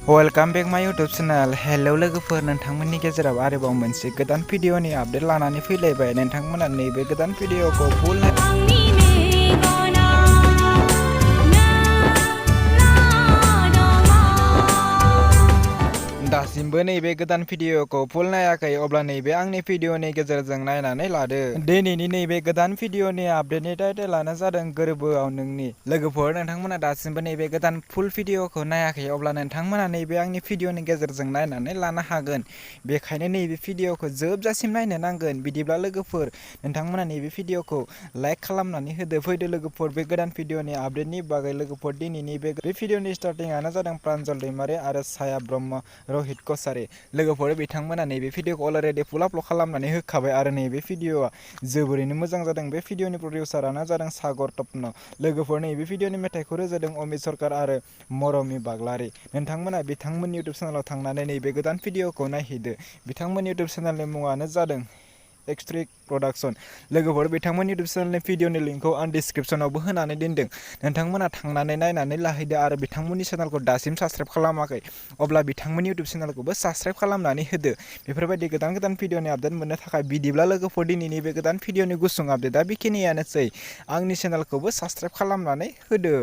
Welcome back माय YouTube channel. Hello लोगोफोर, नोंथांमोननि गेजेराव आरोबाव मोनसे गोदान भिडिअनि आपडेट लानानै फैलायबाय। नोंथांमोना नैबे गोदान भिडिअखौ फुल दासिमबो नैबे गोदान भिडिअखौ फुल नायाखै अब्ला नैबे आंनि भिडिअनि गेजेरजों नायनानै लादो। दिनैनि नैबे गोदान भिडिअनि आपडेटनि टाइटेलानो जादों गोरबोआव नोंनि। लोगोफोर, नोंथांमोना दासिमबो नैबे गोदान फुल भिडिअखौ नायाखै अब्ला नोंथांमोना नैबे आंनि भिडिअनि गेजेरजों नायनानै लानो हागोन। बेखायनो नैबे भिडिअखौ जोबजासिम नायनो नांगोन। बिदिब्ला लोगोफोर, नोंथांमोना नैबे भिडिअखौ लाइक खालामनानै होदो। फैदो लोगोफोर, बे गोदान भिडिअनि आपडेटनि बागै लोगोफोर दिनैनि बे भिडिअनि स्टार्टिंआनो जादों प्रान्जल दैमारि आरो साया ब्रह्म रहित कसारि। लोगोफोर, बिथांमोना नैबे भिडिअखौ अलरेडि फुल आपल'ड खालामनानै होखाबाय आरो नैबे भिडिअआ जोबोरैनो मोजां जादों। बे भिडिअनि प्रडिउसारानो जादों सागर टपनो। लोगोफोर, नैबे भिडिअनि मेथाइखौ रोजाबदों अमित सरकार आरो मरमि बाग्लारि। नोंथांमोना बिथांमोननि इउटुब चेनेलाव थांनानै नैबे गोदान भिडिअखौ नायहैदो। बिथांमोननि इउटुब चेनेलनि मुङानो जादों एक्सट्रिक प्रडाक्शन। लोगोफोर, बिथांमोननि इउटुब चेनेलनि भिडिअनि लिंकखौ आं डिसक्रिप्शनावबो होनानै दोनदों। नोंथांमोना थांनानै नायनानै लाहैदो आरो बिथांमोननि चेनेलखौ दासिम साबस्क्राइब खालामाखै अब्ला बिथांमोननि इउटुब चेनेलखौबो साबस्क्राइब खालामनानै होदो। बेफोरबायदि गोदान गोदान भिडिअनि आपडेट मोननो थाखाय। बिदिब्ला लोगोफोर, दिनैनि बे गोदान भिडिअनि गुसुं आपडेटआ बेखिनियानोसै। आंनि चेनेलखौबो साबस्क्राइब खालामनानै होदो।